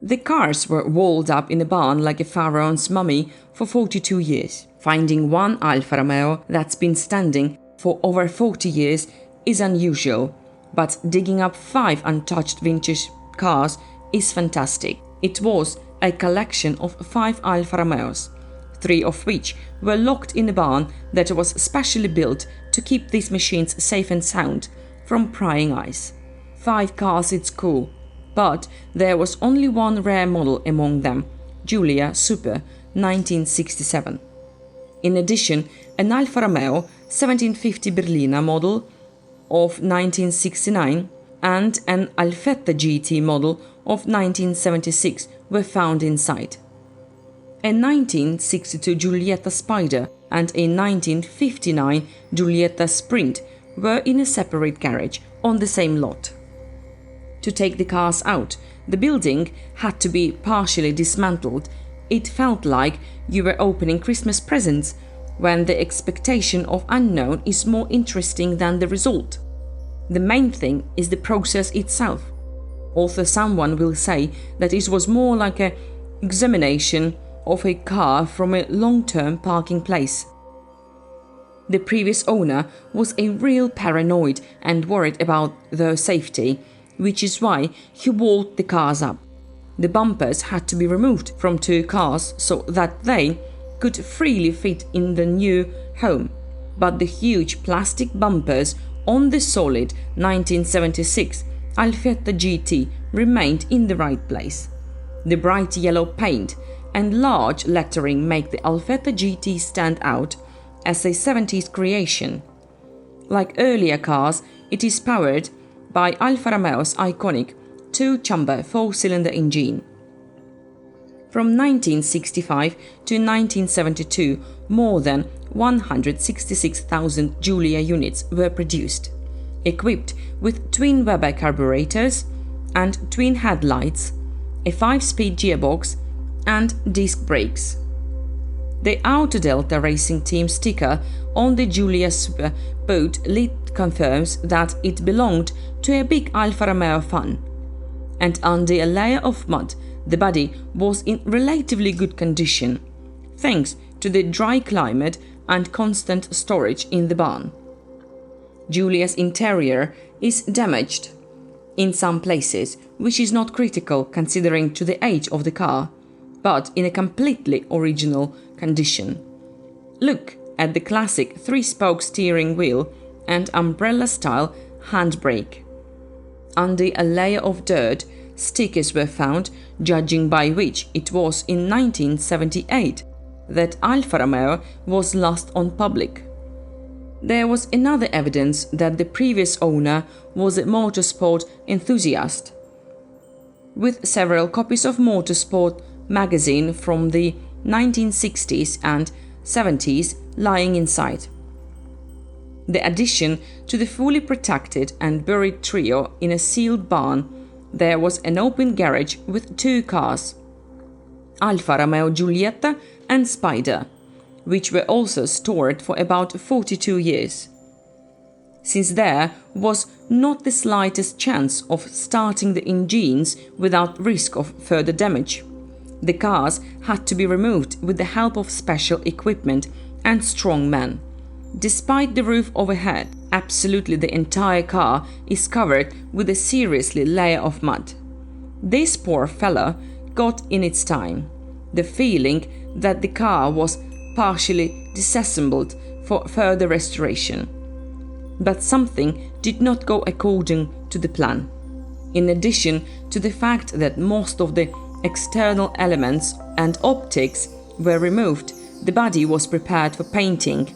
The cars were walled up in a barn like a pharaoh's mummy for 42 years. Finding one Alfa Romeo that's been standing for over 40 years is unusual, but digging up 5 untouched vintage cars is fantastic. It was a collection of 5 Alfa Romeos, 3 of which were locked in a barn that was specially built to keep these machines safe and sound from prying eyes. 5 cars, it's cool, but there was only one rare model among them, Giulia Super 1967. In addition, an Alfa Romeo 1750 Berlina model of 1969 and an Alfetta GT model of 1976 were found inside. A 1962 Guilietta Spider and a 1959 Guilietta Sprint were in a separate garage on the same lot. To take the cars out, the building had to be partially dismantled. It felt like you were opening Christmas presents, when the expectation of unknown is more interesting than the result. The main thing is the process itself. Although someone will say that it was more like an examination of a car from a long-term parking place. The previous owner was a real paranoid and worried about their safety, which is why he walled the cars up. The bumpers had to be removed from 2 cars so that they could freely fit in the new home, but the huge plastic bumpers on the solid 1976 Alfetta GT remained in the right place. The bright yellow paint and large lettering make the Alfetta GT stand out as a 70s creation. Like earlier cars, it is powered by Alfa Romeo's iconic 2-chamber 4-cylinder engine. From 1965 to 1972, more than 166,000 Giulia units were produced, equipped with twin Weber carburetors and twin headlights, a 5-speed gearbox and disc brakes. The Auto Delta Racing Team sticker on the Giulia Super boat lid confirms that it belonged to a big Alfa Romeo fan, and under a layer of mud, the body was in relatively good condition, thanks to the dry climate and constant storage in the barn. Giulia's interior is damaged in some places, which is not critical considering to the age of the car, but in a completely original condition. Look at the classic 3-spoke steering wheel and umbrella-style handbrake. Under a layer of dirt, stickers were found, judging by which it was in 1978 that Alfa Romeo was last on public. There was another evidence that the previous owner was a motorsport enthusiast, with several copies of Motorsport magazine from the 1960s and 70s lying inside. The addition to the fully protected and buried trio in a sealed barn, there was an open garage with 2 cars, Alfa Romeo Guilietta and Spider, which were also stored for about 42 years. Since there was not the slightest chance of starting the engines without risk of further damage, the cars had to be removed with the help of special equipment and strong men. Despite the roof overhead, absolutely the entire car is covered with a seriously layer of mud. This poor fella got in its time, the feeling that the car was partially disassembled for further restoration. But something did not go according to the plan. In addition to the fact that most of the external elements and optics were removed, the body was prepared for painting,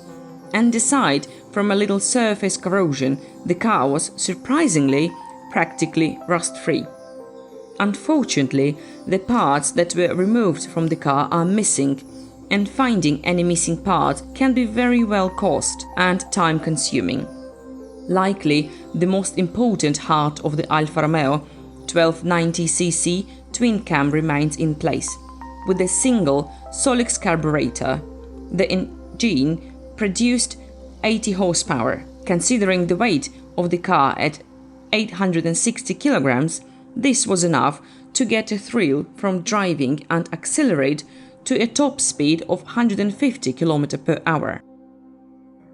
and aside from a little surface corrosion, the car was surprisingly practically rust-free. Unfortunately, the parts that were removed from the car are missing, and finding any missing part can be very well cost and time-consuming. Likely, the most important heart of the Alfa Romeo 1290cc twin-cam remains in place, with a single Solix carburetor. The engine produced 80 horsepower. Considering the weight of the car at 860 kilograms, this was enough to get a thrill from driving and accelerate to a top speed of 150 km per hour.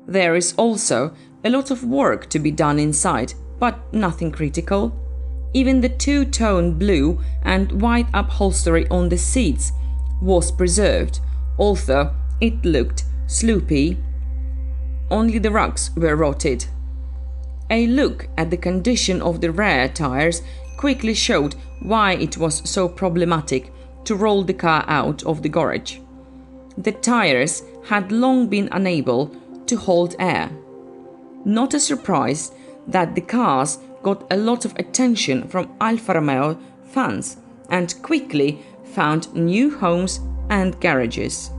There is also a lot of work to be done inside, but nothing critical. Even the two-tone blue and white upholstery on the seats was preserved, although it looked sloopy. Only the rugs were rotted. A look at the condition of the rear tires quickly showed why it was so problematic to roll the car out of the garage. The tires had long been unable to hold air. Not a surprise that the cars got a lot of attention from Alfa Romeo fans and quickly found new homes and garages.